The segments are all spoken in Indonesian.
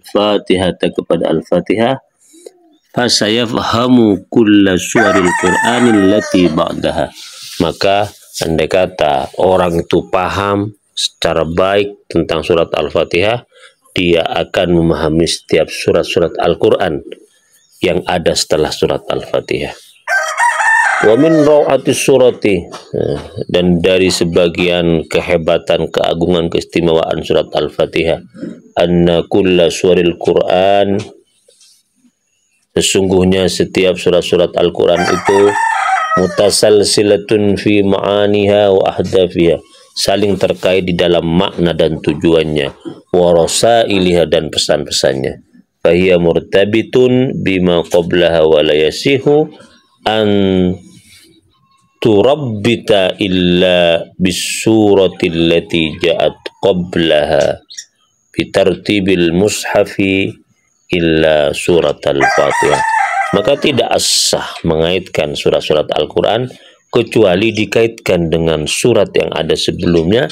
al-Fatihah kepada Al-Fatihah, fasayafhamu kulla suwaril Qur'anil lati ba'daha. Maka andai kata orang itu paham secara baik tentang surat Al-Fatihah, dia akan memahami setiap surat-surat Al-Quran yang ada setelah surat Al-Fatihah. Wa min raw'atis surati, dan dari sebagian kehebatan, keagungan, keistimewaan surat Al-Fatihah, anna kulla suril Quran, sesungguhnya setiap surat-surat Al-Quran itu mutasalsilatun fi ma'aniha wa ahdafiha, saling terkait di dalam makna dan tujuannya, wa rasailiha dan pesan-pesannya. Fahiya murtabitun bima qablaha wa la yasihu an turabbita illa bisurati allati ja'at qablaha bitartibil mushafi illa surat al-Fatihah. Maka tidak sah mengaitkan surat-surat Al-Quran kecuali dikaitkan dengan surat yang ada sebelumnya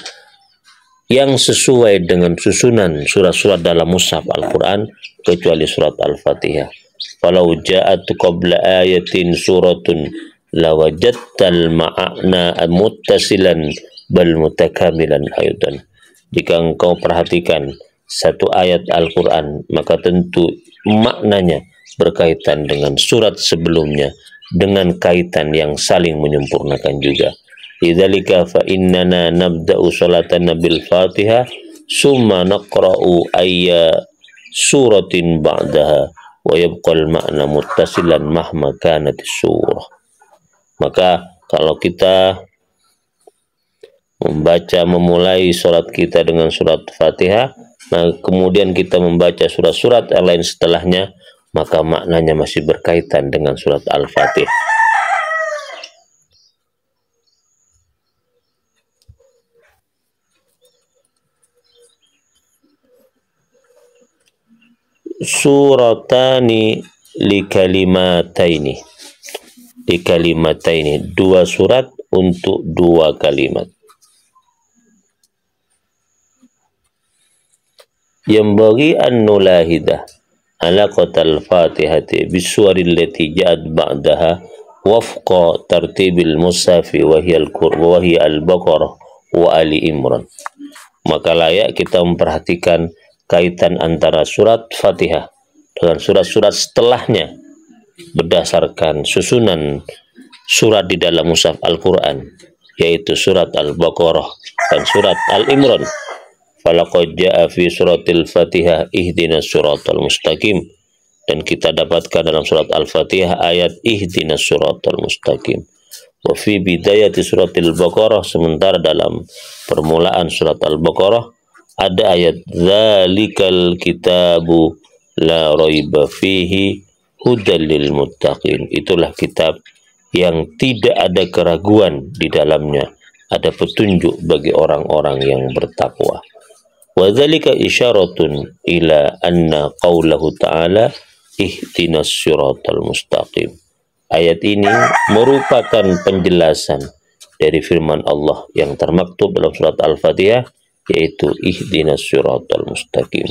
yang sesuai dengan susunan surat-surat dalam mushaf Al-Quran, kecuali surat Al-Fatihah. Falau ja'at qabla ayatin suratun lawajattal ma'na muttasilan bal mutakamilan aydan. Jika engkau perhatikan satu ayat Al-Quran, maka tentu maknanya berkaitan dengan surat sebelumnya dengan kaitan yang saling menyempurnakan juga. Lidzalika fa innana nabda'u salatana bil Fatihah summa naqra'u ayya suratin ba'daha wa yabqal ma'na muttasilan mahma kanatis surah. Maka kalau kita memulai sholat kita dengan surat Fatihah, nah kemudian kita membaca surat-surat yang lain setelahnya, maka maknanya masih berkaitan dengan surat Al-Fatihah. Suratani likalimataini, dua surat untuk dua kalimat. Yang bagi an-nulahidah alaqatal fatihati bisuwaril lati ja'at ba'daha wafqa tartibil mushafi wa hiya al-Baqarah wa Ali Imran. Maka layak kita memperhatikan kaitan antara surat Fatihah dengan surat-surat setelahnya berdasarkan susunan surat di dalam mushaf Al-Quran, yaitu surat Al-Baqarah dan surat Al-Imran. Falaqad ja'a fi suratil Fatihah ihdinas siratal mustaqim, dan kita dapatkan dalam surat Al-Fatihah ayat ihdinas siratal mustaqim. Wa fi bidayati suratil Baqarah, sementara dalam permulaan surat Al-Baqarah ada ayat dzalikal kitabu la raiba fihi hudal lil muttaqin. Itulah kitab yang tidak ada keraguan di dalamnya, ada petunjuk bagi orang-orang yang bertakwa. Wa dzalika isyaratun ila anna qaulahu ta'ala ihdinas siratal mustaqim. Ayat ini merupakan penjelasan dari firman Allah yang termaktub dalam surat Al-Fatihah, yaitu ihdinas siratal mustaqim.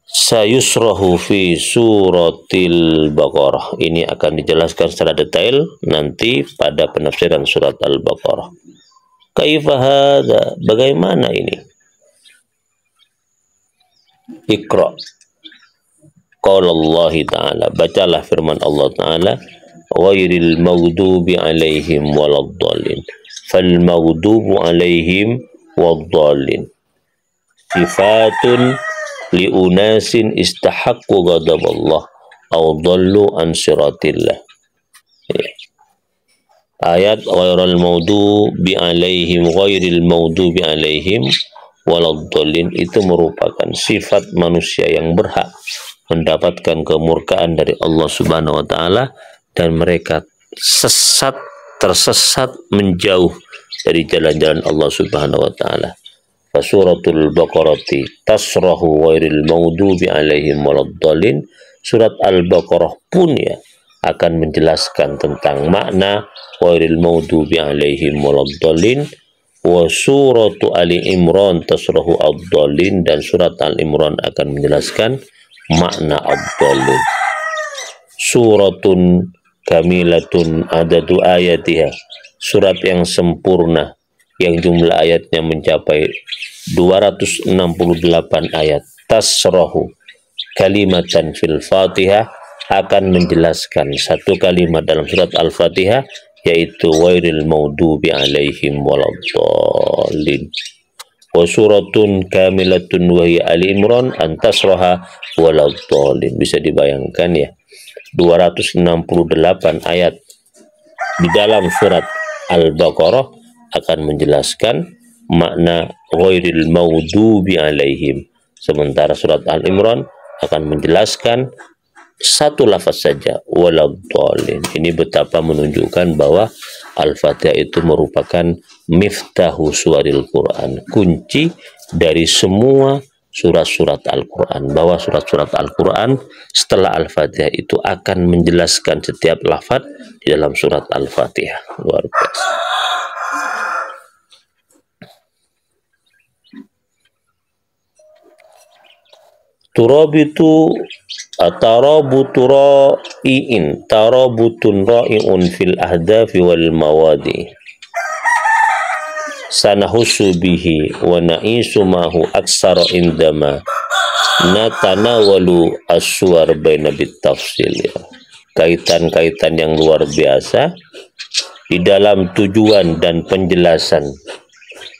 Sayusrahu fi suratil Baqarah. Ini akan dijelaskan secara detail nanti pada penafsiran surat Al-Baqarah. Kaifa hadza? Bagaimana ini? Iqra. Qala Allah Ta'ala, bacalah firman Allah Ta'ala, ghairil maghdubi alaihim waladdallin. Fal maghdubu alaihim waddallin sifatun li unasin istahaqqu ghadaballah aw dhallu an siratillah. Ayat ghairil maghdubi alaihim waladdallin itu merupakan sifat manusia yang berhak mendapatkan kemurkaan dari Allah Subhanahu wa taala, dan mereka tersesat menjauh dari jalan-jalan Allah Subhanahu wa taala. Fasuratul Baqarati tasrahu ghairil maghdubi alaihim waladdallin. Surat Al-Baqarah pun ya akan menjelaskan tentang makna ghairil maghdubi alaihim waladdallin, Wa suratu Ali Imran tasrahu ad-dallin, dan surat Al-Imran akan menjelaskan makna ad-dallin. Suratun kamilatun adadu ayatiha, surat yang sempurna yang jumlah ayatnya mencapai 268 ayat. Tasrahu kalimatan fil Fatihah, akan menjelaskan satu kalimat dalam surat Al-Fatihah, yaitu wairil maghdubi alaihim waladdallin. Wa suratun kamilatun wa hiya Ali Imran antasraha waladdallin. Bisa dibayangkan ya, 268 ayat di dalam surat Al-Baqarah akan menjelaskan makna wairil maghdubi alaihim, sementara surat Al-Imran akan menjelaskan satu lafaz saja, waladdallin. Ini betapa menunjukkan bahwa Al-Fatihah itu merupakan miftahu suwaril Quran, kunci dari semua surat-surat Al-Quran, bahwa surat-surat Al-Quran setelah Al-Fatihah itu akan menjelaskan setiap lafaz di dalam surat Al-Fatihah. Luar biasa. Turabitu tarabutu ra'iin, tarabutun ra'iun fil ahdafi wal mawadi, sanahussu bihi wa na'isu mahu aksara indama natanawalu aswar baina bitafsil. Kaitan-kaitan yang luar biasa di dalam tujuan dan penjelasan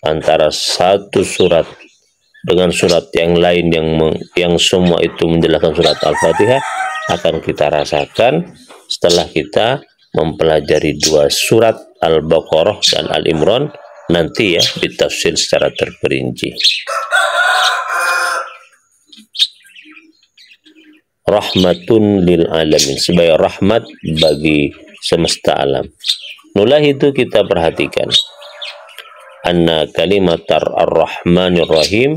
antara satu surat dengan surat yang lain yang semua itu menjelaskan surat Al-Fatihah akan kita rasakan setelah kita mempelajari dua surat Al-Baqarah dan Al-Imran nanti ya, ditafsir secara terperinci. Rahmatun lil alamin, sebagai rahmat bagi semesta alam. Nulah itu kita perhatikan anna kalimat ar-Rahmanir Rahim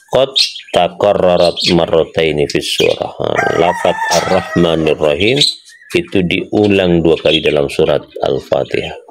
qad takarrarat marrataini fis surah. Lafaz ar-Rahmanir Rahim itu diulang dua kali dalam surat Al-Fatihah.